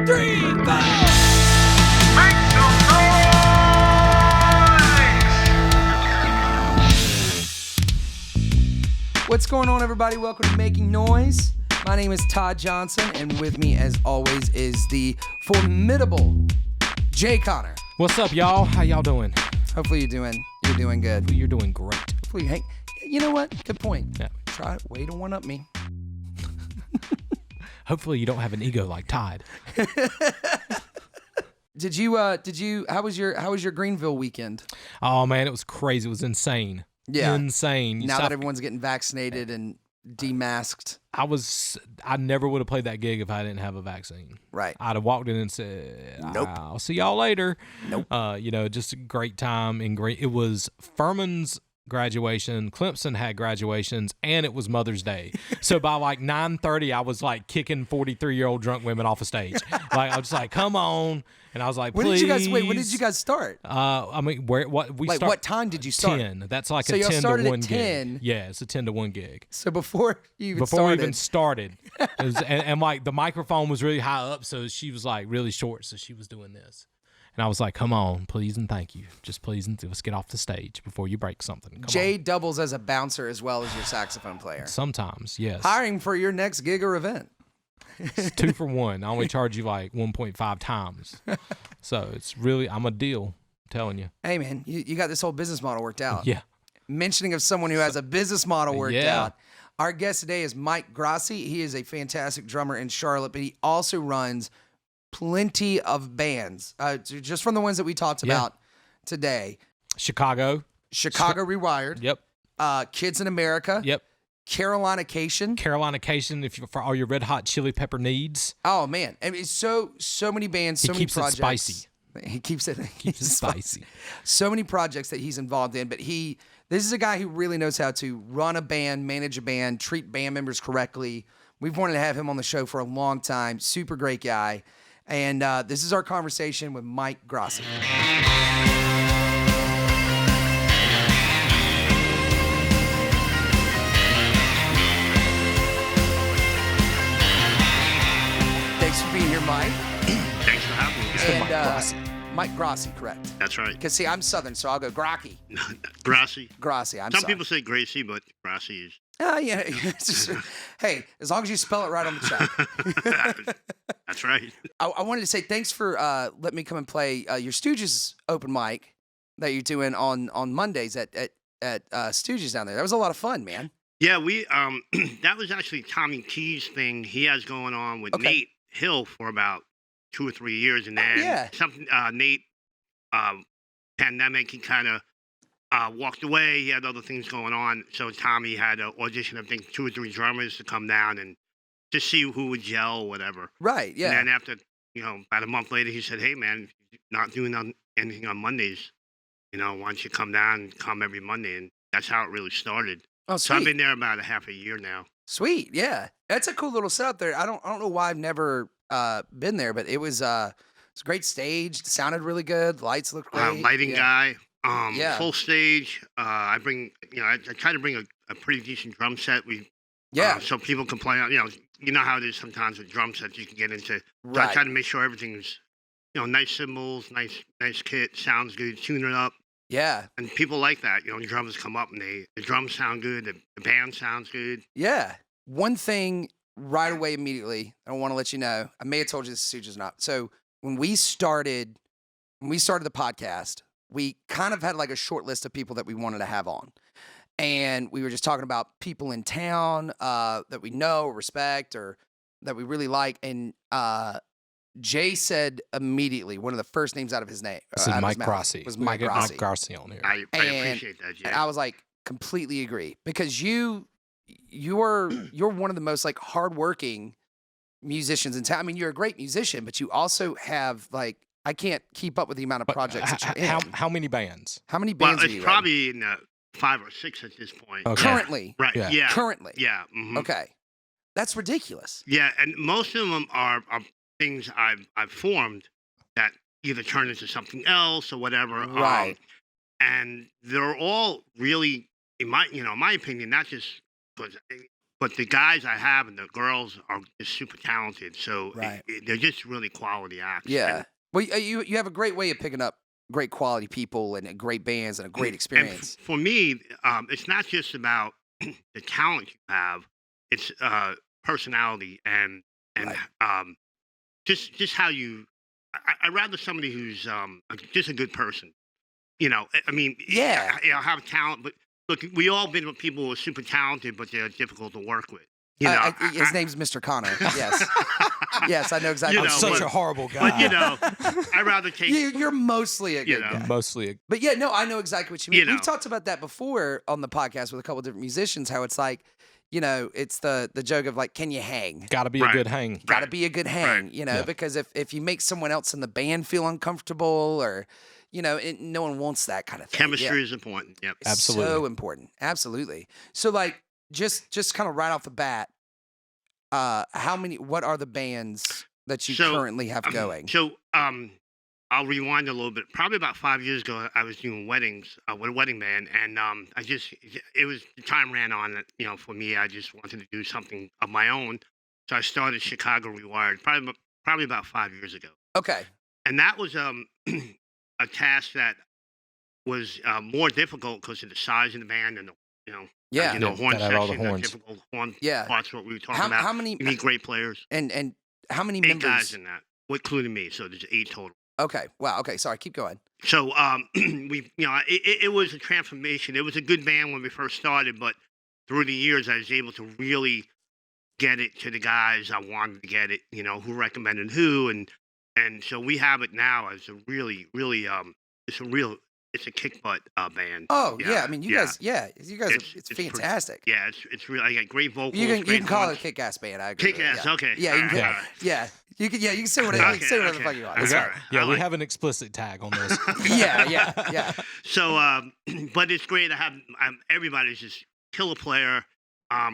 3, go! Make some noise! What's going on, everybody? Welcome to Making Noise. My name is Todd Johnson, and with me, as always, is the formidable Jay Connor. What's up, y'all? How y'all doing? Hopefully you're doing good. You're doing great. Hopefully, hey, you know what? Good point. Yeah. Try it. Way to one up me. Hopefully you don't have an ego like Todd. Did you how was your Greenville weekend? Oh man, it was crazy. It was insane. Yeah. Insane. Now that everyone's getting vaccinated and demasked. I never would have played that gig if I didn't have a vaccine. Right. I'd have walked in and said, Nope. I'll see y'all later. Nope. Just a great time and great. It was Furman's graduation, Clemson had graduations, and it was Mother's Day. So by like 9:30, I was like kicking 43-year-old drunk women off a stage. Like I was like, "Come on!" And I was like, "Please." When did you guys start? What time did you start? 10. That's like So a y'all 10 to started 1 at 10. gig. Yeah, it's a 10 to 1 gig. So before you even started, it was, and like the microphone was really high up, so she was like really short, so she was doing this. And I was like, "Come on, please and thank you. Just please and let's get off the stage before you break something." Come Jay on. doubles as a bouncer as well as your saxophone player. Sometimes, yes. Hiring for your next gig or event. It's 2 for 1. I only charge you like 1.5 times. So it's really, I'm a deal. I'm telling you. Hey man, you got this whole business model worked out. Yeah. Mentioning of someone who has a business model worked Yeah. out. Our guest today is Mike Graci. He is a fantastic drummer in Charlotte, but he also runs plenty of bands, just from the ones that we talked about today. Chicago Rewired. Yep. Kids in America. Yep. Carolinacation. If you for all your red hot chili pepper needs. Oh man, I mean, so many bands, so many projects. It spicy. He keeps it Spicy. So many projects that he's involved in, but this is a guy who really knows how to run a band, manage a band, treat band members correctly. We've wanted to have him on the show for a long time. Super great guy. And this is our conversation with Mike Graci. Thanks for being here, Mike. Thanks for having me. And, Mike Graci. Mike Graci, correct. That's right. Because, see, I'm Southern, so I'll go Graci. Graci. Graci, I'm Some sorry. people say Gracie, but Graci is. Yeah. It's just, hey, as long as you spell it right on the check. That's right. I wanted to say thanks for letting me come and play your Stooges open mic that you're doing on Mondays at Stooges down there. That was a lot of fun, man. Yeah, we that was actually Tommy T's thing he has going on with Okay. Nate Hill for about 2 or 3 years, and then Nate pandemic, he kind of walked away. He had other things going on, so Tommy had to audition, I think, 2 or 3 drummers to come down and just see who would gel or whatever. Right, yeah. And then after, about a month later, he said, "Hey, man, not doing anything on Mondays. Why don't you come down and come every Monday?" And that's how it really started. Oh, So I've sweet. been there about a half a year now. Sweet, yeah. That's a cool little setup there. I don't know why I've never been there, but it's a great stage. It sounded really good. The lights looked great. Lighting guy, Yeah. full stage. I bring, I try to bring a pretty decent drum set. So people can play on, you know how it is sometimes with drum sets you can get into. So Right. I try to make sure everything's, nice cymbals, nice kit, sounds good, tune it up. Yeah. And people like that. Drummers come up and the drums sound good, the band sounds good. Yeah. One thing right away immediately, I want to let you know, I may have told you this is Stooges or not. So when we started the podcast, we kind of had like a short list of people that we wanted to have on. And we were just talking about people in town that we know or respect or that we really like. And Jay said immediately, one of the first names out of his name Mike Graci. was Mike Graci. Mike Graci on here. I appreciate that, Jay. And I was like, completely agree, because you're one of the most like hardworking musicians in town. I mean, you're a great musician, but you also have like, I can't keep up with the amount of projects that you're in. How many bands? How many Well, bands are it's you probably in 5 or 6 at this point. Okay. currently? Right. Yeah. Yeah. Currently. Yeah. Mhm. Okay. That's ridiculous. Yeah, and most of them are things I've formed that either turn into something else or whatever. Right. And they're all really, in my opinion, not just because but the guys I have and the girls are just super talented. So they're just really quality acts. Yeah. And, Well, you have a great way of picking up great quality people and great bands and a great experience. And for me, it's not just about the talent you have; it's personality and just how you. I'd rather somebody who's just a good person. You know, I mean, have talent, but look, we all been with people who are super talented, but they're difficult to work with. You know, his name's Mr. Connor. Yes, yes, I know exactly. I'm such a horrible guy. But you know, I'd rather take. You're mostly a good guy. Mostly. But yeah, no, I know exactly what you mean. You know. We've talked about that before on the podcast with a couple of different musicians. How it's like, you know, it's the joke of like, can you hang? Got to be a good hang. Got to be a good hang. You know, because if you make someone else in the band feel uncomfortable or. You know, no one wants that kind of thing. Chemistry is important. Yep, absolutely, so important. Absolutely. So, like, just kind of right off the bat, what are the bands that you currently have going? So, I'll rewind a little bit. Probably about 5 years ago, I was doing weddings with a wedding band, and the time ran on. You know, for me, I just wanted to do something of my own, so I started Chicago Rewired probably about 5 years ago. Okay. And that was a task that was more difficult because of the size of the band and the horn section, all the horns. Typical horn Yeah. parts. What we were talking about. How many? You need great players. And how many 8 members? guys in that, including me. So there's 8 total. Okay. Wow. Okay. Sorry. Keep going. So it was a transformation. It was a good band when we first started, but through the years, I was able to really get it to the guys I wanted to get it. You know, who recommended who, and so we have it now as a really, really it's a kick butt band. Oh yeah. I mean, you guys, it's fantastic. It's really. I got great vocals. You can call it a kick-ass band. I agree. Kick-ass. Yeah. Okay. Yeah. You can say whatever. Say whatever the fuck you want. We have an explicit tag on this. Yeah. So, but it's great to have everybody's just killer player,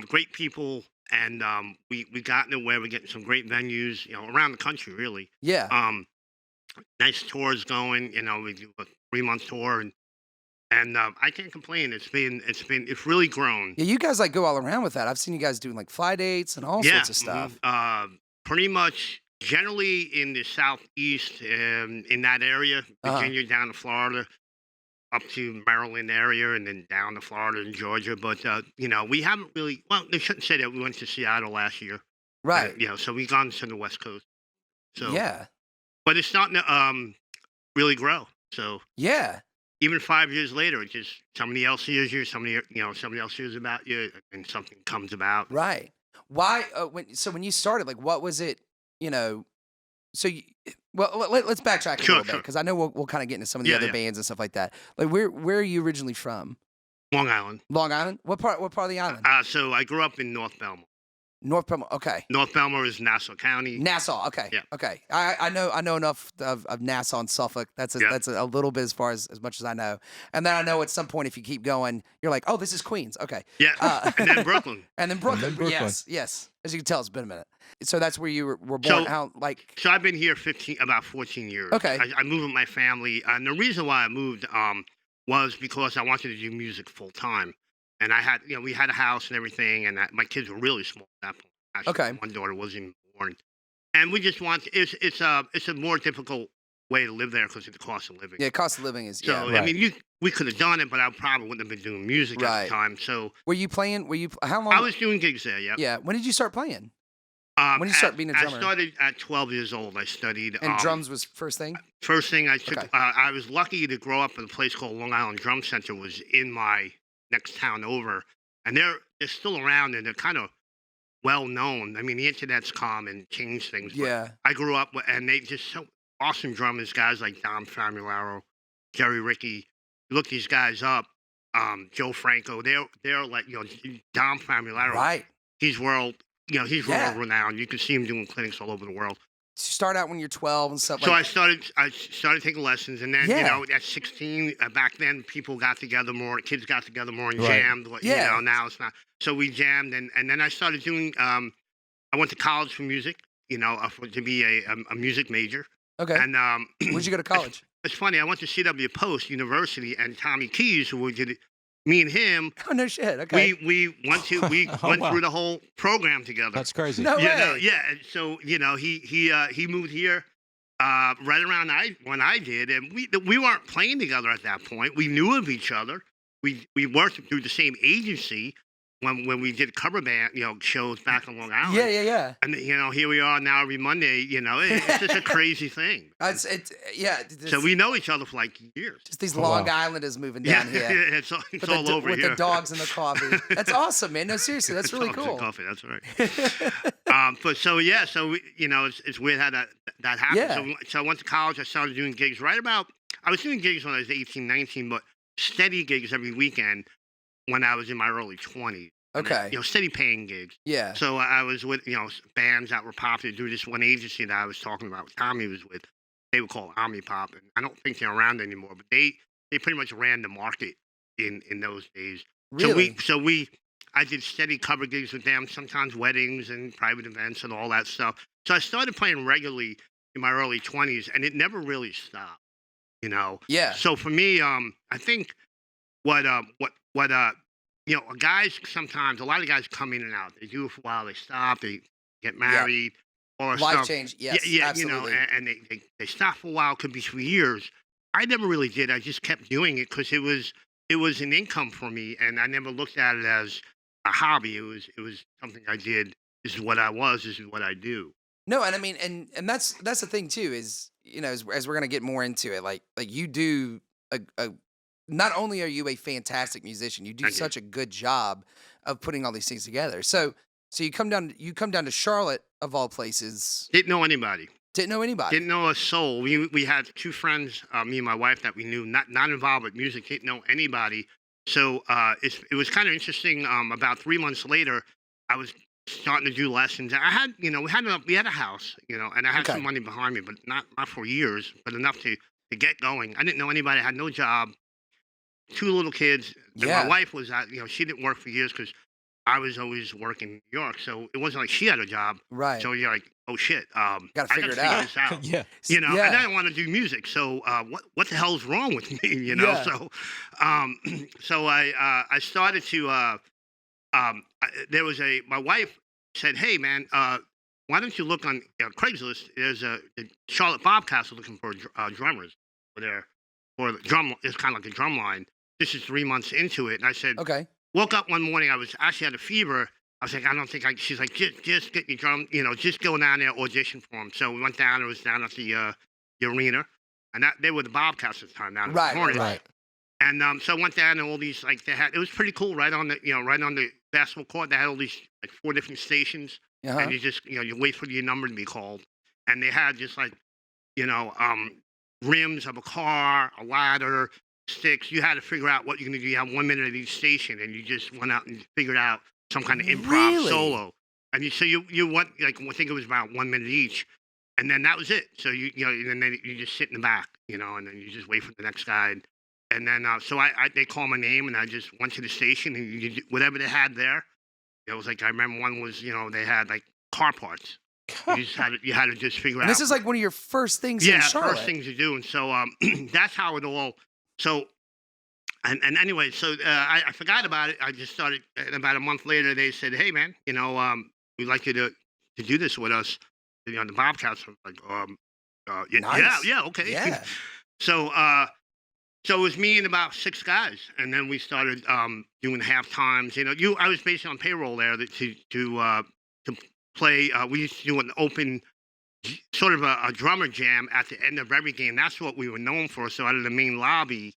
great people, and we got nowhere. We're getting some great venues, around the country, really. Yeah. Nice tours going. We do a 3-month tour, and I can't complain. It's really grown. Yeah, you guys go all around with that. I've seen you guys doing fly dates and all sorts of stuff. Pretty much, generally in the southeast, in that area, Virginia down to Florida, up to Maryland area, and then down to Florida and Georgia. But we haven't really. Well, they shouldn't say that. We went to Seattle last year, right? So we've gone to the West Coast. So yeah, but it's starting to really grow. So yeah, even 5 years later, it's just somebody else hears you, somebody else hears about you, and something comes about. Right. Why? When you started, what was it? So let's backtrack a little bit because I know we'll kind of get into some of the other bands and stuff like that. Where are you originally from? Long Island. Long Island. What part of the island? So I grew up in North Belmar. North Belmar. Okay. North Belmar is Nassau County. Nassau. Okay. Yeah. Okay. I know enough of Nassau and Suffolk. That's a little bit as much as I know. And then I know at some point if you keep going, you're like, oh, this is Queens. Okay. Yeah. And then Brooklyn. And then Brooklyn. Yes. As you can tell, it's been a minute. So that's where you were born. So I've been here about 14 years. Okay. I moved with my family, and the reason why I moved was because I wanted to do music full time. And I had, we had a house and everything, and my kids were really small at that point. Actually, okay. One daughter wasn't even born, and we just want it's a more difficult way to live there because of the cost of living. Yeah, cost of living is. So yeah, I mean, we could have done it, but I probably wouldn't have been doing music at the time. So were you playing? How long? I was doing gigs there. Yeah. Yeah. When did you start playing? When did you start being a drummer? I started at 12 years old. I studied. And drums was first thing? First thing I took. Okay. I was lucky to grow up in a place called Long Island Drum Center. Was in my next town over. And they're still around, and they're kind of well known. I mean, the internet's come and changed things. Yeah. I grew up with, and they just so awesome drummers, guys like Dom Famularo, Jerry Ricky. You look these guys up, Joe Franco. They're like Dom Famularo. Right. He's world renowned. You can see him doing clinics all over the world. You start out when you're 12 and stuff. So I started taking lessons, and then at 16, back then people got together more, kids got together more and jammed. Yeah. Now it's not. So we jammed, and then I started doing. I went to college for music, to be a music major. Okay. And where'd you go to college? It's funny. I went to CW Post University, and Tommy Keys, who did me and him. Oh no shit. Okay. We went through the whole program together. That's crazy. No way. And so he moved here right around when I did, and we weren't playing together at that point. We knew of each other. We worked through the same agency when we did cover band shows back in Long Island. Yeah. And here we are now every Monday. It's just a crazy thing. So we know each other for like years. Just these Long Islanders moving down here. It's all over with here. the dogs and the coffee. That's awesome, man. No, seriously, that's really dogs cool. and coffee, that's right. It's weird how that happened. Yeah. So I went to college. I started doing gigs I was doing gigs when I was 18, 19, but steady gigs every weekend when I was in my early 20s. Okay. Steady paying gigs. Yeah. So I was with, bands that were popular through this one agency that I was talking about, Tommy was with. They were called Omnipop, and I don't think they're around anymore, but they pretty much ran the market in those days. Really? I did steady cover gigs with them, sometimes weddings and private events and all that stuff. So I started playing regularly in my early 20s, and it never really stopped. Yeah. So for me, I think what guys sometimes, a lot of guys come in and out. They do it for a while, they stop, they get married, all that life stuff. change. Yes, absolutely. And they stop for a while, could be for years. I never really did. I just kept doing it because it was an income for me, and I never looked at it as a hobby. It was something I did. This is what I was. This is what I do. No, and I mean, and that's the thing too. Is as we're gonna get more into it, like you do a. Not only are you a fantastic musician, you do such a good job of putting all these things together. So you come down to Charlotte of all places. Didn't know anybody. Didn't know a soul. We had two friends, me and my wife, that we knew, not involved with music. Didn't know anybody. So it was kind of interesting. About 3 months later, I was starting to do lessons. I had, we had a house, and I had some money behind me, but not for years, but enough to get going. I didn't know anybody. I had no job. 2 little kids. And my wife was, she didn't work for years because I was always working in New York. So it wasn't like she had a job. Right. So you're like, oh shit, gotta figure it out. This out. Yeah. And I didn't want to do music. So what the hell's wrong with me? Yeah. So I started to. My wife said, hey man, why don't you look on Craigslist? There's the Charlotte Bobcats are looking for drummers for the drum. It's kind of like a drum line. This is 3 months into it, and I said, okay. Woke up one morning, I was actually had a fever. I was like, I don't think she's like, just get your drum, just go down there, audition for them. So we went down. It was down at the arena, and they were the Bobcats at the time. Down at the Hornets. Right. And so I went down, and all these it was pretty cool. Right on the basketball court, they had all these 4 different stations, and you just you wait for your number to be called, and they had just rims of a car, a ladder, sticks. You had to figure out what you're going to do. You have 1 minute at each station, and you just went out and figured out some kind of improv solo. And you went, I think it was about 1 minute each, and then that was it. So and then you just sit in the back, and then you just wait for the next guy. And then so they called my name, and I just went to the station, and whatever they had there. It was like, I remember one was, they had like car parts. You had to just figure out. This is like one of your first things in Charlotte. First things you do. And so that's how it all. So, and anyway, so I forgot about it. I just started, and about a month later, they said, hey, man, we'd like you to do this with us. The Bobcats were like, nice. yeah, okay. Yeah. So it was me and about 6 guys, and then we started doing half times. I was basically on payroll there to play. We used to do an open, sort of a drummer jam at the end of every game. That's what we were known for. So out of the main lobby,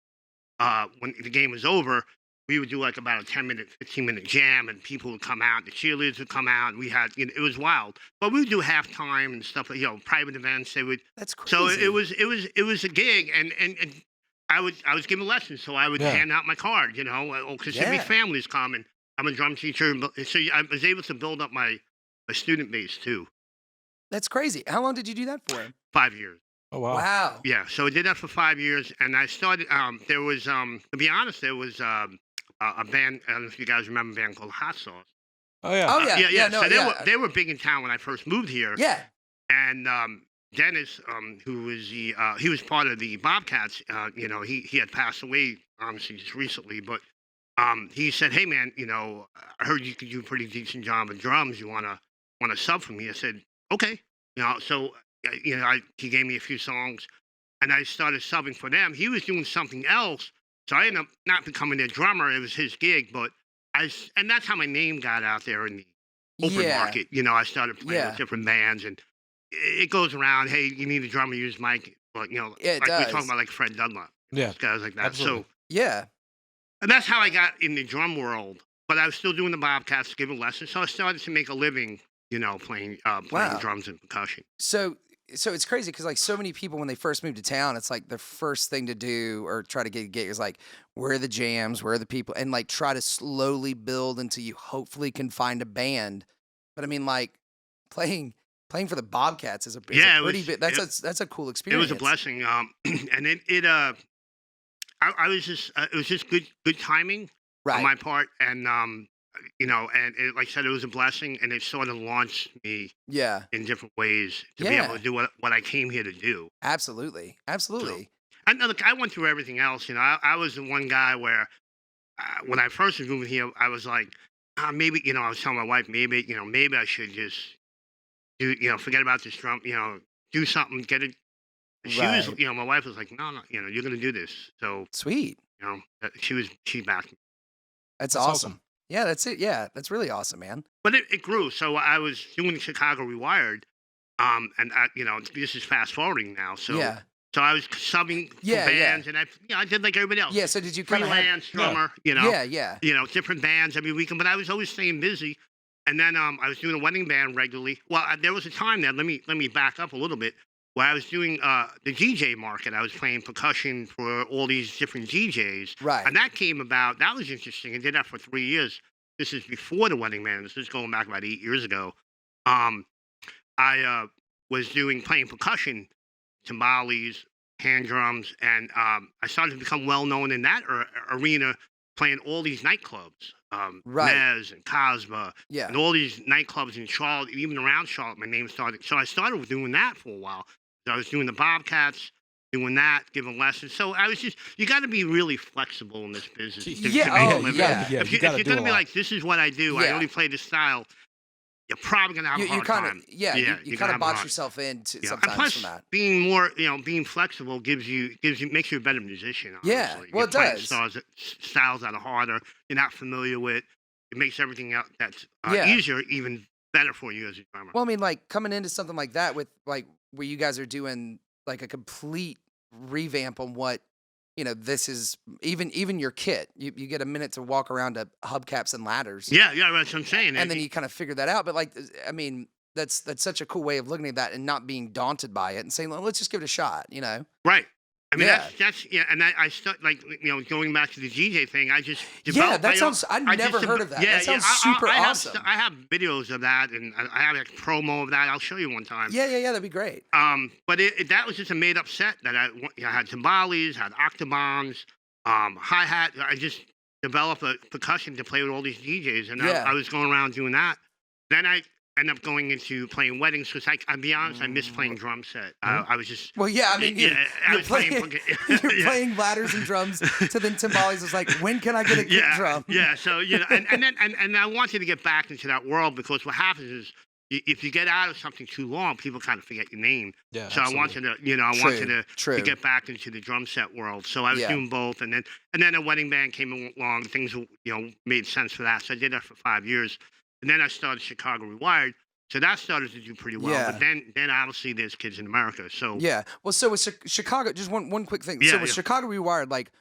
when the game was over, we would do like about a 10-minute, 15-minute jam, and people would come out. The cheerleaders would come out, and we had, it was wild. But we would do halftime and stuff like, private events. They would. That's crazy. So it was a gig, and I was giving lessons, so I would hand out my card, because every family's coming. I'm a drum teacher, so I was able to build up my student base too. That's crazy. How long did you do that for? 5 years. Oh wow! Wow. Yeah, so I did that for 5 years, and I started. There was, to be honest, there was a band. I don't know if you guys remember a band called Hot Sauce. Oh yeah. Oh yeah. Yeah. No, so they were big in town when I first moved here. Yeah. And Dennis, who was he was part of the Bobcats. He had passed away, honestly, just recently, but he said, "Hey man, I heard you could do a pretty decent job of drums. You wanna sub for me?" I said, "Okay." So he gave me a few songs, and I started subbing for them. He was doing something else, so I ended up not becoming their drummer. It was his gig, but and that's how my name got out there in the open market. I started playing with different bands, and it goes around. Hey, you need a drummer? Use Mike. But it like does. we're talking about, like Fred Dunlop, guys like that. Absolutely. So and that's how I got in the drum world. But I was still doing the Bobcats, giving lessons, so I started to make a living, playing drums and percussion. So it's crazy because like so many people when they first move to town, it's like the first thing to do or try to get is like where are the jams, where are the people, and like try to slowly build until you hopefully can find a band. But I mean, like playing for the Bobcats is a pretty big. That's a cool experience. It was a blessing, and I was just it was just good timing on my part, and like I said, it was a blessing, and it sort of launched me in different ways to be able to do what I came here to do. Absolutely. So, and look, I went through everything else. I was the one guy where when I first was moving here, I was like, maybe I was telling my wife, maybe I should just do forget about this drum, do something, get it. She was, my wife was like, no, you're gonna do this. So sweet. She backed me. That's awesome. Yeah, that's it. Yeah, that's really awesome, man. But it grew. So I was doing Chicago Rewired, and this is fast forwarding now. So so I was subbing for bands, and I did like everybody else. Yeah. So did you kind of freelance drummer? Different bands every weekend. But I was always staying busy. And then I was doing a wedding band regularly. Well, there was a time there. Let me back up a little bit. Where I was doing the DJ market. I was playing percussion for all these different DJs. Right. And that came about. That was interesting. I did that for 3 years. This is before the wedding band. This is going back about 8 years ago. I was playing percussion, timbales, hand drums, and I started to become well known in that arena, playing all these nightclubs. Nez and Cosmo, and all these nightclubs in Charlotte, even around Charlotte, my name started. So I started doing that for a while. So I was doing the Bobcats, doing that, giving lessons. So I was you got to be really flexible in this business. To make a living. If you're going to be like, this is what I do, I only play this style, you're probably going to have a hard time. You kind of box yourself into sometimes and plus, from that. Being more, being flexible makes you a better musician. Honestly. Yeah, well, it does. Styles that are harder, you're not familiar with. It makes everything else that's easier even better for you as a drummer. Well, I mean, like coming into something like that with like where you guys are doing like a complete revamp on what this is. Even your kit, you get a minute to walk around to hubcaps and ladders. Yeah, that's what I'm saying. And then you kind of figure that out. But like, I mean, that's such a cool way of looking at that and not being daunted by it and saying, well, let's just give it a shot. Right. I mean, that's and I start like going back to the DJ thing. I just developed. That sounds. I've never heard of that. That sounds super awesome. I have videos of that, and I have a promo of that. I'll show you one time. Yeah, that'd be great. But that was just a made up set that I had timbales, had octobans, hi hat. I just developed a percussion to play with all these DJs, and I was going around doing that. Then I end up going into playing weddings because I'll be honest, I miss playing drum set. I was just you're playing ladders and drums to then timbales. It's like, when can I get a kick drum? Yeah, so and I wanted to get back into that world because what happens is if you get out of something too long, people kind of forget your name. Yeah, so absolutely. I wanted to get back into the drum set world. So I was doing both, and then a wedding band came along. Things made sense for that. So I did that for 5 years. And then I started Chicago Rewired, so that started to do pretty well. Yeah. But then obviously there's Kids in America. So well, so with Chicago, just one quick thing. So with Chicago Rewired, like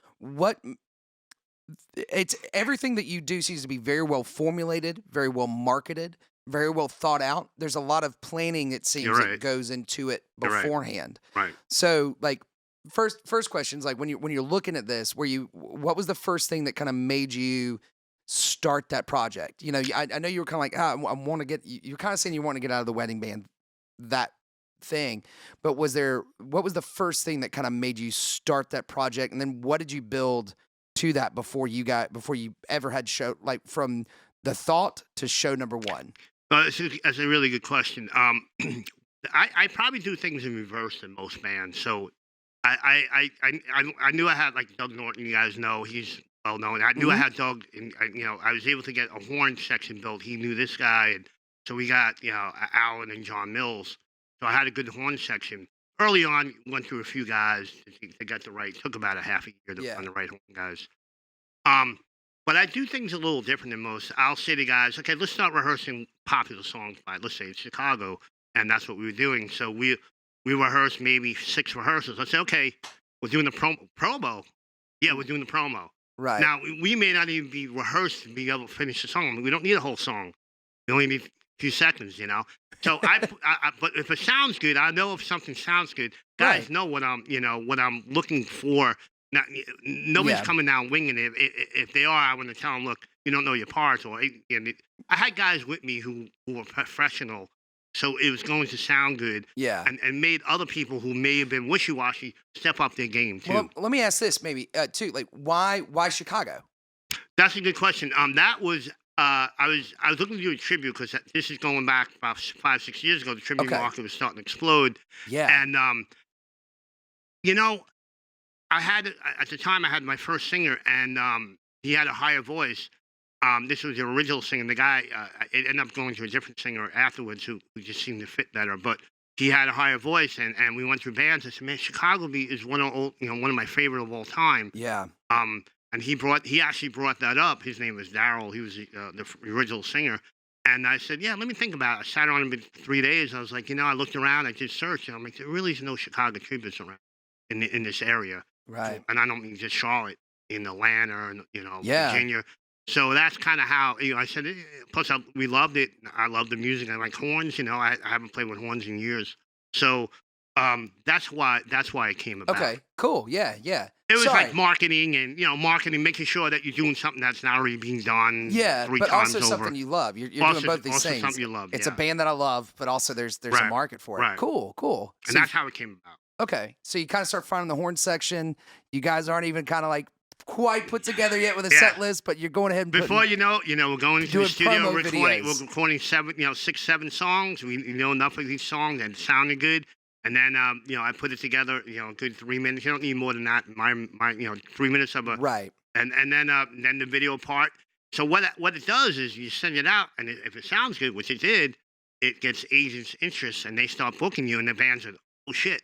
it's everything that you do seems to be very well formulated, very well marketed, very well thought out. There's a lot of planning, it seems, that goes into it beforehand. Right. So like first questions, like when you're looking at this, what was the first thing that kind of made you start that project? I know you were kind of like, I want to get. You're kind of saying you want to get out of the wedding band, that thing. But what was the first thing that kind of made you start that project, and then what did you build to that before you ever had show, like from the thought to show number one? That's a really good question. I probably do things in reverse than most bands. So I knew I had like Doug Norton. You guys know he's well known. I knew I had Doug, and I was able to get a horn section built. He knew this guy, and so we got Alan and John Mills. So I had a good horn section. Early on, went through a few guys to get the right. Took about a half a year to find the right horn guys. But I do things a little different than most. I'll say to guys, okay, let's start rehearsing popular songs by, let's say, it's Chicago, and that's what we were doing. So we rehearsed maybe 6 rehearsals. Let's say, okay, we're doing the promo. Yeah, we're doing the promo. Right. Now, we may not even be rehearsed to be able to finish the song. I mean, we don't need a whole song. We only need a few seconds, So but if it sounds good, I know if something sounds good. Guys know what I'm looking for. Nobody's coming down winging it. If they are, I want to tell them, look, you don't know your parts. Or I had guys with me who were professional, so it was going to sound good. Yeah, and made other people who may have been wishy-washy step up their game too. Well, let me ask this maybe too. Like, why Chicago? That's a good question. That was I was looking to do a tribute because this is going back about 5-6 years ago. The tribute market was starting to explode. Yeah, and I had at the time I had my first singer, and he had a higher voice. This was the original singer. The guy it ended up going to a different singer afterwards who just seemed to fit better. But he had a higher voice, and we went through bands. I said, man, Chicago Beat is one of my favorite of all time. Yeah. And he actually brought that up. His name was Daryl. He was the original singer. And I said, yeah, let me think about it. I sat on him for 3 days. I was like, I looked around. I did search, and I'm like, there really is no Chicago tributes around in this area. Right. And I don't mean just Charlotte, in Atlanta, or, Virginia. So that's kind of how, I said, plus we loved it. I love the music. I like horns, I haven't played with horns in years. So that's why it came about. Okay, cool. Yeah. It was like marketing and, making sure that you're doing something that's not already being done 3 times over. But also something you love. You're doing both these things. Something you love, It's a band that I love, but also there's a market for it. Right. Cool. And that's how it came about. Okay, so you kind of start finding the horn section. You guys aren't even kind of like quite put together yet with a set list, but you're going ahead and before we're going into the studio recording. We're recording 6, 7 songs. We know enough of these songs and sounded good. And then I put it together. A good 3 minutes. You don't need more than that. My 3 minutes of a right. And then the video part. So what it does is you send it out, and if it sounds good, which it did, it gets agents' interest, and they start booking you, and the bands are, oh shit.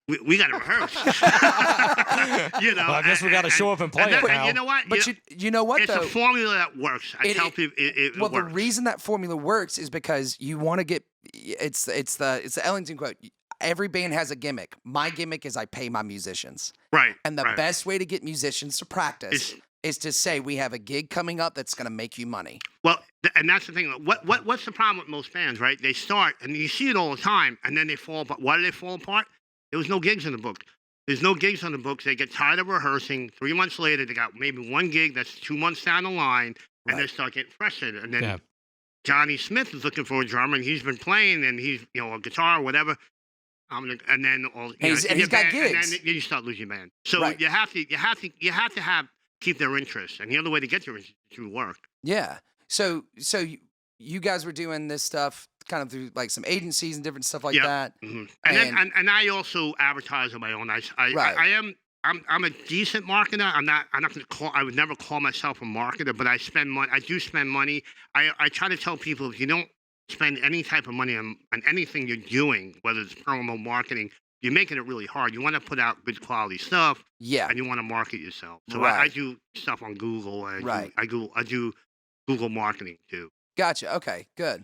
We got to rehearse. Well, I guess we got to show up and play it now. You know what? But you know what? It's a formula that works. I tell people it works. The reason that formula works is because you want to get. It's the Ellington quote. Every band has a gimmick. My gimmick is I pay my musicians. Right. And the best way to get musicians to practice is to say we have a gig coming up that's going to make you money. Well, and that's the thing. What's the problem with most bands? Right? They start and you see it all the time, and then they fall apart. Why do they fall apart? There was no gigs in the book. There's no gigs on the books. They get tired of rehearsing. 3 months later, they got maybe one gig that's 2 months down the line, and they start getting frustrated. And then Johnny Smith is looking for a drummer, and he's been playing, and he's a guitar or whatever. And then he's got gigs. And then you start losing band. So you have to keep their interest, and the other way to get their interest is through work. Yeah. So you guys were doing this stuff kind of through like some agencies and different stuff like that. Mm-hmm. And I also advertise on my own. I'm a decent marketer. I'm not going to call. I would never call myself a marketer, but I spend money. I do spend money. I try to tell people if you don't spend any type of money on anything you're doing, whether it's promo, marketing, you're making it really hard. You want to put out good quality stuff. Yeah. And you want to market yourself. So I do stuff on Google. I do Google marketing too. Gotcha. Okay. Good.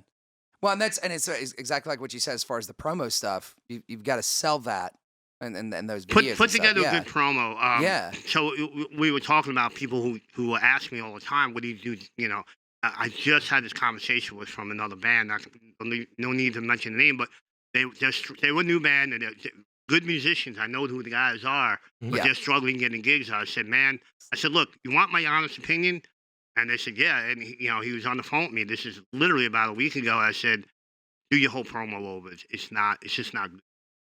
Well, and it's exactly like what you said as far as the promo stuff. You've got to sell that and those videos. Put together a good promo. So we were talking about people who ask me all the time, what do you do? I just had this conversation with from another band. No need to mention the name, but they were a new band and they're good musicians. I know who the guys are, but they're struggling getting gigs. I said, look, you want my honest opinion? And they said, yeah. And he was on the phone with me. This is literally about a week ago. I said, do your whole promo over. It's just not good.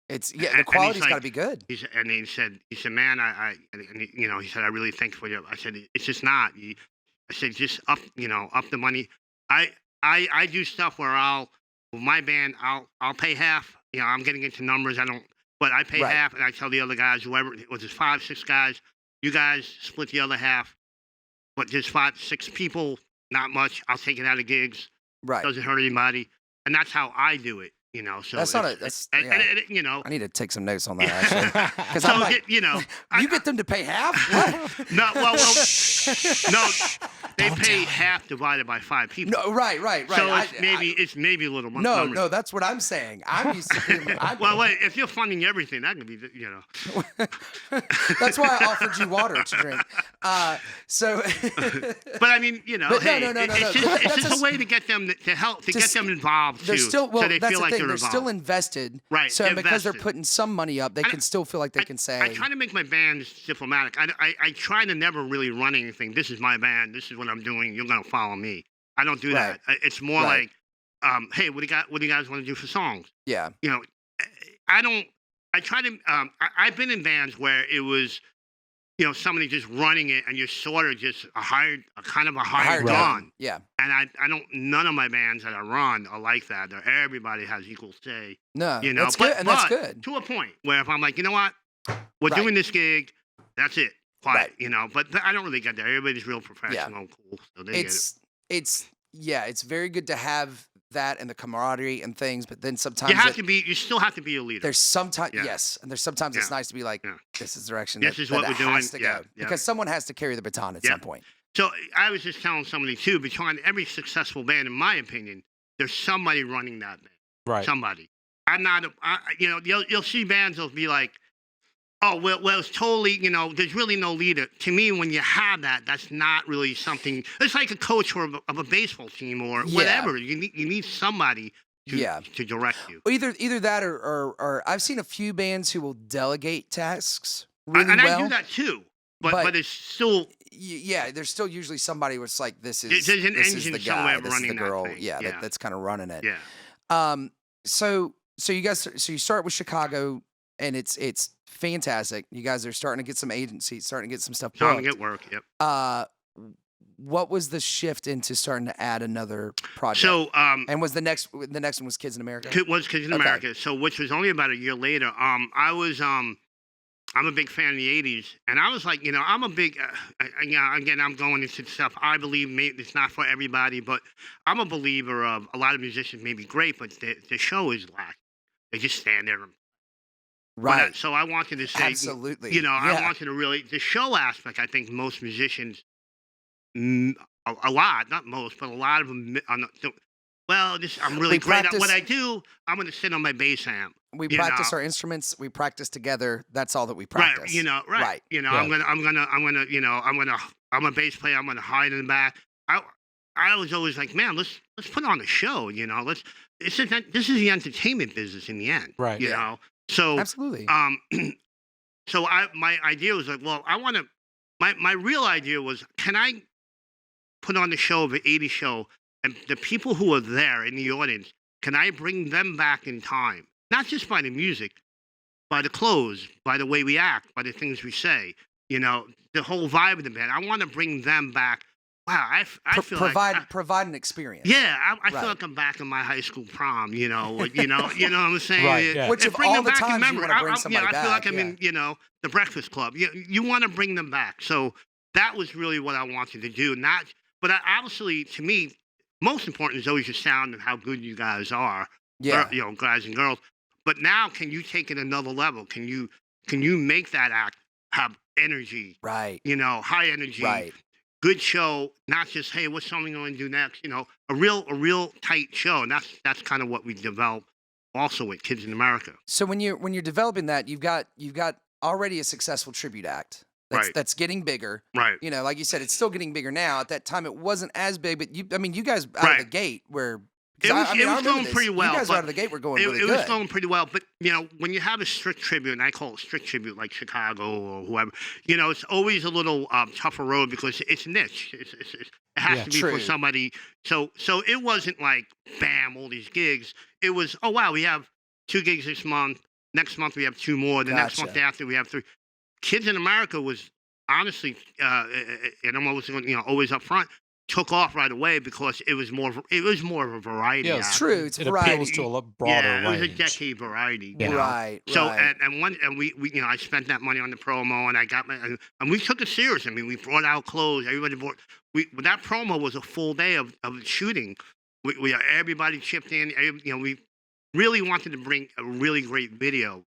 The quality's got to be good. He said, man, he said, I really think for you. I said, it's just not. I said, just up the money. I do stuff where with my band, I'll pay half. I'm getting into numbers. But I pay half, and I tell the other guys, whoever it was, 5, 6 guys, you guys split the other half. but there's 5, 6 people, not much. I'll take it out of gigs. Right. Doesn't hurt anybody, and that's how I do it. So that's not I need to take some notes on that actually, because so like, you get them to pay half. What? No, no, they pay half divided by 5 people. No, right. So it's maybe a little more. No, that's what I'm saying. I'm used to. Well, wait, if you're funding everything, that could be, That's why I offered you water to drink. So. But I mean, it's just a way to get them to help to get them involved too. So they feel like they're still invested. Right. So because they're putting some money up, they can still feel like they can say. I try to make my bands diplomatic. I try to never really run anything. This is my band. This is what I'm doing. You're gonna follow me. I don't do that. It's more like, hey, what do you guys want to do for songs? Yeah. I don't. I try to. I've been in bands where it was, somebody just running it, and you're sort of just a hired gun. Yeah. And I don't. None of my bands that I run are like that. Everybody has equal say. No. That's good. And that's good. To a point where if I'm like, you know what, we're doing this gig, that's it. Quiet. But I don't really get that. Everybody's real professional, cool. So they get it. It's very good to have that and the camaraderie and things, but then sometimes you still have to be a leader. There's sometimes and there's sometimes it's nice to be like, this is the direction this is what we're doing. To go. Because someone has to carry the baton at some point. So I was just telling somebody too, behind every successful band, in my opinion, there's somebody running that band. Right. Somebody. I'm not you'll see bands that'll be like, oh, well, it's totally, there's really no leader. To me, when you have that, that's not really something. It's like a coach of a baseball team or whatever. You need somebody to direct you. Either that or I've seen a few bands who will delegate tasks really well. And I do that too, but it's still. Yeah, there's still usually somebody who's like, this is the guy, this is the girl. That's kind of running it. Yeah. So you start with Chicago, and it's fantastic. You guys are starting to get some agencies, starting to get some stuff. Starting to get work. Yep. What was the shift into starting to add another project? So, and was the next one was Kids in America? It was Kids in America. So, which was only about a year later. I'm a big fan of the '80s, and I was like, I'm a big. Again, I'm going into stuff. I believe maybe it's not for everybody, but I'm a believer of a lot of musicians may be great, but the show is lacking. They just stand there. Right. So I wanted to say, absolutely. I wanted to really the show aspect. I think most musicians, a lot, not most, but a lot of them are not. Well, I'm really great at what I do. I'm going to sit on my bass amp. We practice our instruments. We practice together. That's all that we practice. Right. Right. I'm a bass player. I'm gonna hide in the back. I was always like, man, let's put on a show. This is the entertainment business in the end. Right. You know. So absolutely. So my idea was like, well, I want to. My real idea was, can I put on the show of an '80s show, and the people who are there in the audience, can I bring them back in time? Not just by the music, by the clothes, by the way we act, by the things we say, the whole vibe of the band. I want to bring them back. Wow, I feel provide an experience. Yeah, I feel like I'm back in my high school prom. You know what I'm saying? Right, yeah. Which of all the times you want to bring somebody back. I feel like I'm in the Breakfast Club. You want to bring them back. So that was really what I wanted to do. But obviously, to me, most important is always your sound and how good you guys are. Yeah, guys and girls. But now, can you take it another level? Can you make that act have energy? Right. High energy. Right. Good show, not just, hey, what's something going to do next? A real tight show, and that's kind of what we developed also with Kids in America. So when you're developing that, you've got already a successful tribute act that's getting bigger. Right. Like you said, it's still getting bigger now. At that time, it wasn't as big, but you guys out of the gate were. It was going pretty well. You guys out of the gate were going really good. It was going pretty well, but when you have a strict tribute, and I call it strict tribute, like Chicago or whoever, it's always a little tougher road because it's niche. It has to be for somebody. So it wasn't like bam, all these gigs. It was, oh wow, we have 2 gigs this month. Next month we have 2 more. The next month after we have 3. Kids in America was honestly, and I'm always always up front. took off right away because it was more of a variety. Yeah, it's true. It's it variety. appeals to a broader range. It was a decade variety. You know? Right. So right. and we I spent that money on the promo, and I got and we took it serious. I mean, we brought out clothes. Everybody bought. That promo was a full day of shooting. Everybody chipped in. We really wanted to bring a really great video.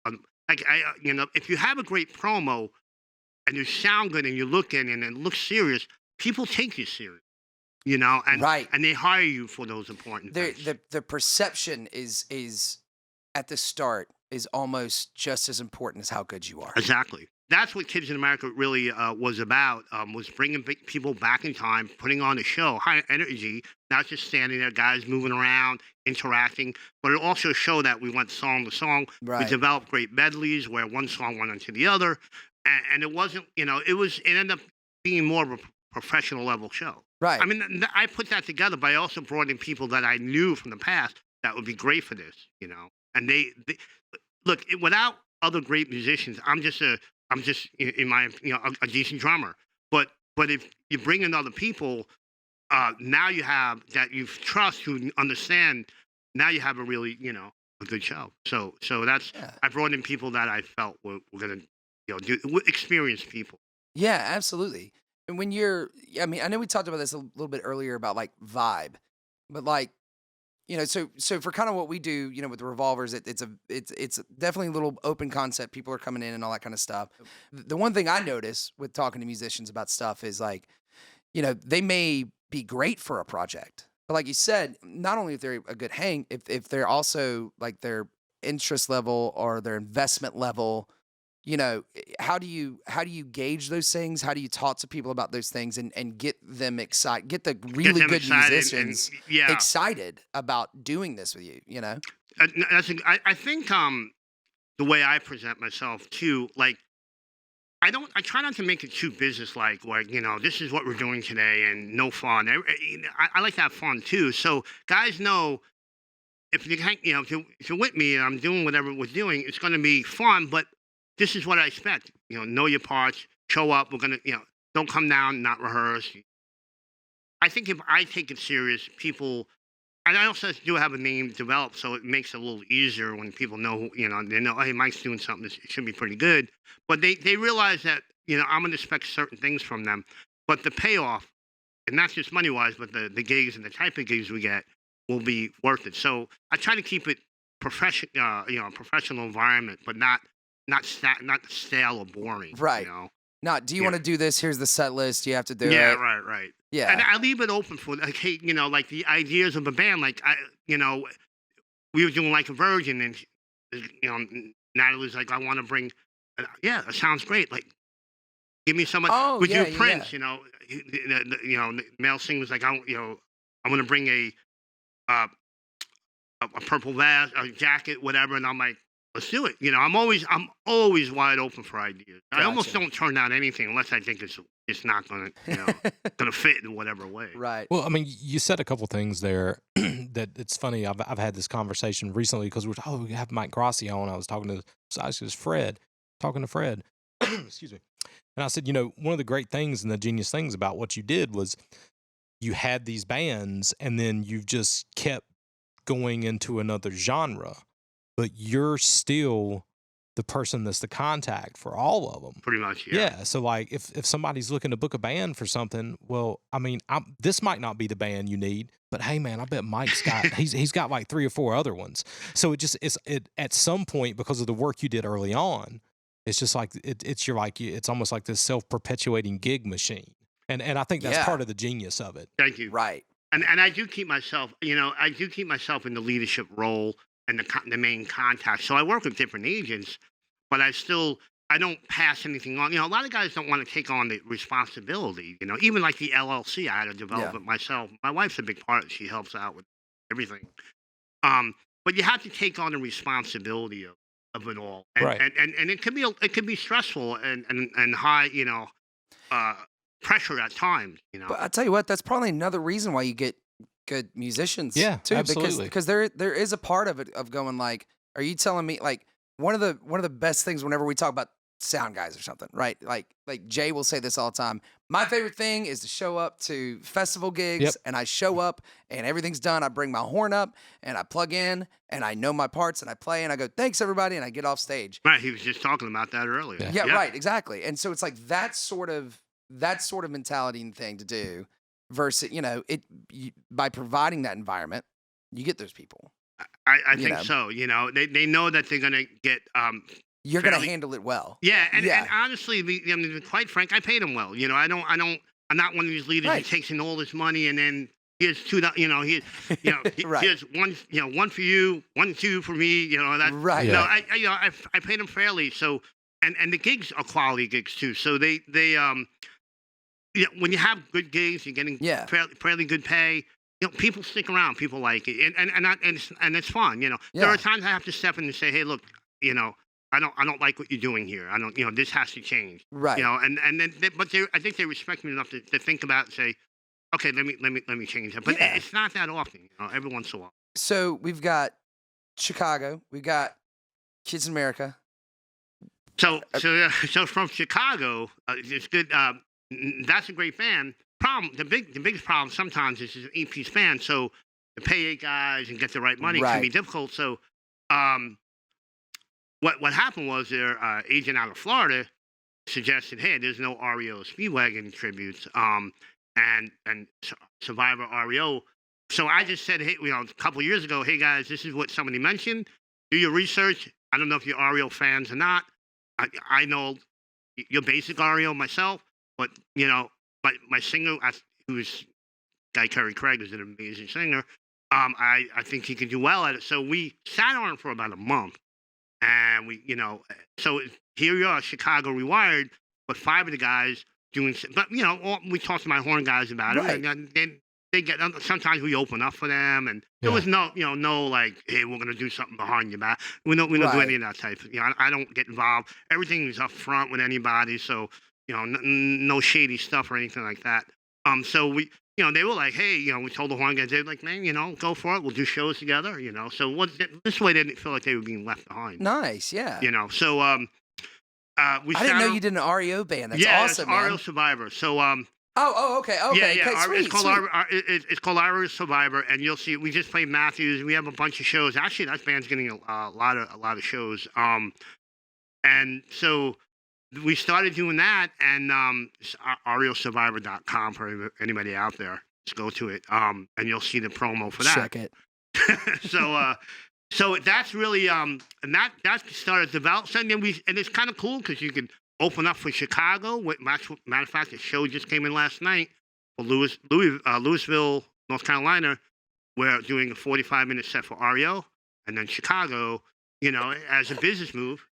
If you have a great promo and you sound good and you look good and it looks serious, people take you serious. And they hire you for those important things. The perception is at the start is almost just as important as how good you are. Exactly. That's what Kids in America really was about, was bringing people back in time, putting on a show, high energy, not just standing there, guys moving around, interacting, but it also showed that we went song to song. Right. We developed great medleys where one song went into the other, and it wasn't, it ended up being more of a professional level show. Right. I mean, I put that together, but I also brought in people that I knew from the past that would be great for this, And they look, without other great musicians, I'm just in my a decent drummer. But if you bring in other people, now you have that you trust, who understand. Now you have a really a good show. So that's I brought in people that I felt were gonna do experienced people. Yeah, absolutely. And when I know we talked about this a little bit earlier about like vibe, but like, so for kind of what we do, with the revolvers, it's definitely a little open concept. People are coming in and all that kind of stuff. The one thing I notice with talking to musicians about stuff is like, they may be great for a project, but like you said, not only if they're a good hang, if they're also like their interest level or their investment level. How do you gauge those things? How do you talk to people about those things and get them excited, get the really good musicians excited about doing this with you, I think the way I present myself too, like I try not to make it too business-like, where, this is what we're doing today and no fun. I like to have fun too. So guys know if you're with me and I'm doing whatever we're doing, it's going to be fun, but this is what I expect. Know your parts, show up. We're going to, don't come down, not rehearse. I think if I take it serious, people, and I also do have a name developed, so it makes it a little easier when people know, they know, hey, Mike's doing something, it should be pretty good. But they realize that, I'm going to expect certain things from them. But the payoff, and not just money-wise, but the gigs and the type of gigs we get will be worth it. So I try to keep it professional environment, but not stale or boring. Right. Now, do you want to do this? Here's the set list. You have to do it. Yeah, right. Yeah. And I leave it open for, like, hey, like the ideas of a band. Like, we were doing like a Virgin, and, Natalie's like, I want to bring, it sounds great. Like, give me someone. Oh, we yeah, do Prince, the male singer's like, I'm going to bring a purple vest, a jacket, whatever. And I'm like, let's do it. I'm always wide open for ideas. Gotcha. I almost don't turn down anything unless I think it's not going to, going to fit in whatever way. Right. Well, I mean, you said a couple things there that it's funny. I've had this conversation recently because we have Mike Graci on. I was talking to Fred. Excuse me. And I said, one of the great things and the genius things about what you did was you had these bands and then you've just kept going into another genre. But you're still the person that's the contact for all of them. Pretty much, yeah. Yeah, so like if somebody's looking to book a band for something, well, I mean, this might not be the band you need, but hey, man, I bet Mike's got he's got like 3 or 4 other ones. So it's at some point, because of the work you did early on, it's just like it's almost like this self-perpetuating gig machine, and I think that's part of the genius of it. Thank you. Right. And I do keep myself, in the leadership role and the main contact. So I work with different agents, but I don't pass anything on. A lot of guys don't want to take on the responsibility, even like the LLC, I had to develop it myself. My wife's a big part. She helps out with everything. But you have to take on the responsibility of it all. And, right. And it can be stressful and high, pressure at times, But I tell you what, that's probably another reason why you get good musicians, too, absolutely. because there is a part of it of going like, are you telling me, like, one of the best things whenever we talk about sound guys or something, right? Like Jay will say this all the time. My favorite thing is to show up to festival gigs and I show up and everything's done. I bring my horn up and I plug in and I know my parts and I play and I go, thanks everybody, and I get off stage. Right, he was just talking about that earlier. Yeah, right, exactly. And so it's like that sort of mentality and thing to do versus, by providing that environment, you get those people. I think so. They know that they're going to get you're going to handle it well. Yeah, and honestly, quite frank, I paid them well. I'm not one of these leaders who takes in all this money and then here's $2. Here's one for you, 2 for me. Right. I paid them fairly. So, and the gigs are quality gigs too. So they when you have good gigs, you're getting fairly good pay. People stick around. People like it, and it's fun. There are times I have to step in and say, hey, look, I don't like what you're doing here. I don't, this has to change. Right. And then, I think they respect me enough to think about and say, okay, let me change that. But it's not that often, every once in a while. So we've got Chicago, we've got Kids in America. So from Chicago, it's good. That's a great band. The biggest problem sometimes is an 8-piece band. So to pay 8 guys and get the right money can be difficult. So, What happened was their agent out of Florida suggested, hey, there's no REO Speedwagon Tributes and Survivor REO. So I just said, hey, a couple of years ago, hey guys, this is what somebody mentioned. Do your research. I don't know if you're REO fans or not. I know you're basic REO myself, but my singer, who's Guy Curry Craig, is an amazing singer. I think he could do well at it. So we sat on it for about a month. And we, so here we are, Chicago Rewired, but 5 of the guys doing, but, we talked to my horn guys about it. And they get, sometimes we open up for them. And there was no like, hey, we're going to do something behind your back. We don't do any of that type. I don't get involved. Everything is up front with anybody. So, no shady stuff or anything like that. So we, they were like, hey, we told the horn guys, they were like, man, go for it. We'll do shows together, So this way they didn't feel like they were being left behind. Nice, yeah. So I didn't know you did an REO band. That's awesome, man. REO Survivor. So okay. Yeah. Sweet, it's called REO Survivor, and you'll see. We just played Matthews. We have a bunch of shows. Actually, that band's getting a lot of shows. And so we started doing that, and REOSurvivor.com for anybody out there. Just go to it, and you'll see the promo for that. Check it. So that's really and that started to develop. So then and it's kind of cool because you can open up for Chicago. Matter of fact, the show just came in last night for Louisville, North Carolina. We're doing a 45-minute set for REO, and then Chicago. As a business move.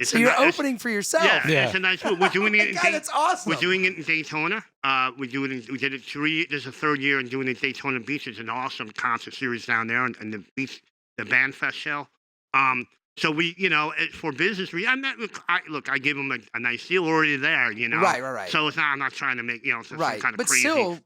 So you're opening for yourself. Yeah, it's a nice move. We're doing it. That's awesome. We're doing it in Daytona. We did it 3. This is the 3rd year and doing it at Daytona Beach. It's an awesome concert series down there, and the beach, the Band Fest show. So we, for business reasons, I gave them a nice deal already there, Right. So it's not, I'm not trying to make, some kind of but crazy. Still,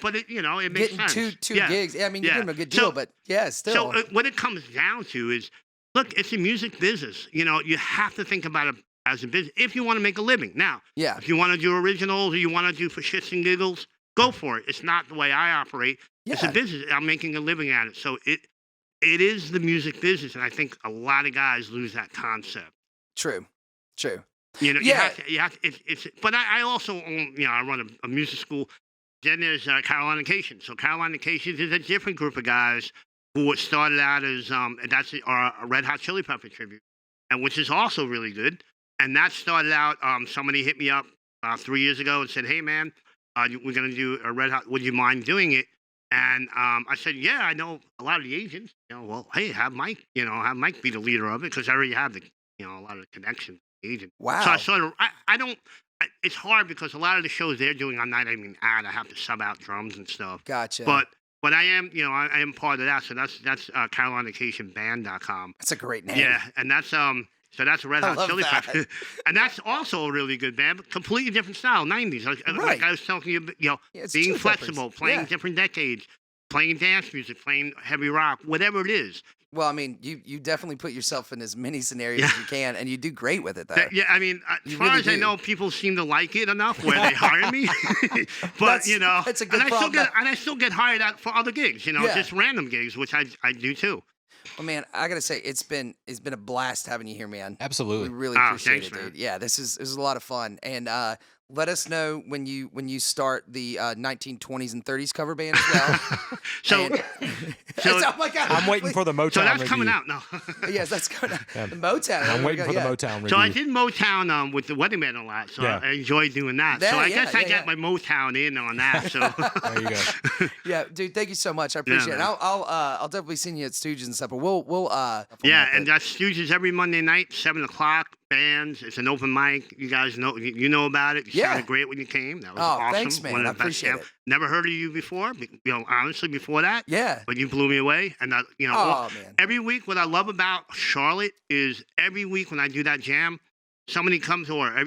but it makes sense. Getting two gigs. I mean, you give them a good deal, but still. So what it comes down to is, look, it's a music business. You have to think about it as a business if you want to make a living. Now, if you want to do originals or you want to do for shits and giggles, go for it. It's not the way I operate. Yeah. It's a business. I'm making a living at it. So it is the music business, and I think a lot of guys lose that concept. True. You have to, but I also own, I run a music school. Then there's Carolinacation. So Carolinacation is a different group of guys who started out as that's a Red Hot Chili Pepper tribute, and which is also really good. And that started out. Somebody hit me up 3 years ago and said, "Hey man, we're gonna do a Red Hot. Would you mind doing it?" And I said, "Yeah, I know a lot of the agents. Well, hey, have Mike. Have Mike be the leader of it because I already have a lot of the connections with the agent." Wow. So I sort of I don't. It's hard because a lot of the shows they're doing, I'm not even at. I have to sub out drums and stuff. Gotcha. But I am, I am part of that. So that's CarolinacationBand.com. That's a great name. Yeah, and that's so that's Red Hot Chili Peppers, and that's also a really good band, but completely different style, 90s. Like I was telling you, being flexible, playing different decades, playing dance music, playing heavy rock, whatever it is. Well, I mean, you definitely put yourself in as many scenarios as you can, and you do great with it, though. Yeah, I mean, as far as I know, people seem to like it enough where they hire me. But that's a good problem. I still get hired out for other gigs, just random gigs, which I do too. Well, man, I gotta say it's been a blast having you here, man. Absolutely, we really appreciate thanks, it, dude. Man. Yeah, this is a lot of fun, and let us know when you start the 1920s and 30s cover band as well. Oh my God, I'm waiting for the Motown. So that's review. coming out now. Yes, that's coming out. Yeah. The Motown. I'm waiting for the Motown review. So I did Motown with the Wedding Band a lot, so I enjoy doing that. So I guess I get my Motown in on that. So there you go. Yeah, dude, thank you so much. I appreciate it. I'll definitely see you at Stooges and stuff. But we'll and that's Stooges every Monday night, 7:00. Bands. It's an open mic. You guys know about it. You sounded great when you came. That was awesome. Thanks, man. One of I the best appreciate it. Never heard of you before. Honestly, before that. Yeah. But you blew me away. And man. Every week, what I love about Charlotte is every week when I do that jam, somebody comes over.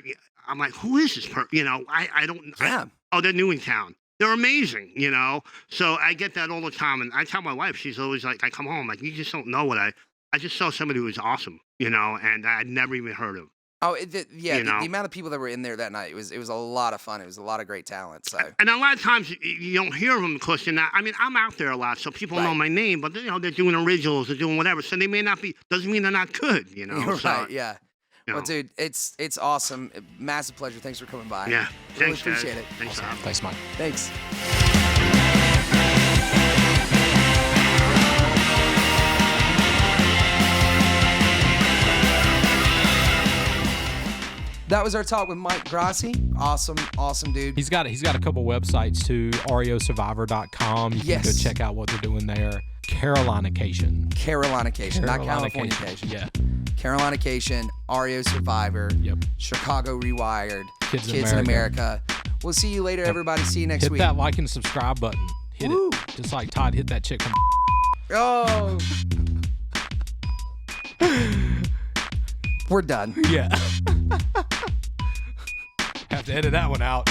I'm like, who is this person? I don't. Yeah. They're new in town. They're amazing, So I get that all the time, and I tell my wife, she's always like, I come home, like, you just don't know what I just saw somebody who was awesome, and I'd never even heard of. Oh, the amount of people that were in there that night, it was a lot of fun. It was a lot of great talent. So, and a lot of times you don't hear them because you're not. I mean, I'm out there a lot, so people know my name, but they're doing originals, they're doing whatever, so they may not be. Doesn't mean they're not good, You're so, right. Yeah. Well, dude, it's awesome. Massive pleasure. Thanks for coming by. Yeah. Really Thanks, appreciate guys. it. Thanks, awesome. Thanks, Mike. Thanks. That was our talk with Mike Graci. Awesome dude. He's got a couple websites too. REOsurvivor.com. You can go check out what they're doing there. Carolinacation, not Californication. Yeah. Carolinacation, REO Survivor. Yep. Chicago Rewired. Kids in America. We'll see you later, everybody. See you next week. Hit that like and subscribe button. Hit it. Just like Todd hit that chick from. Oh. We're done. Yeah. Have to edit that one out.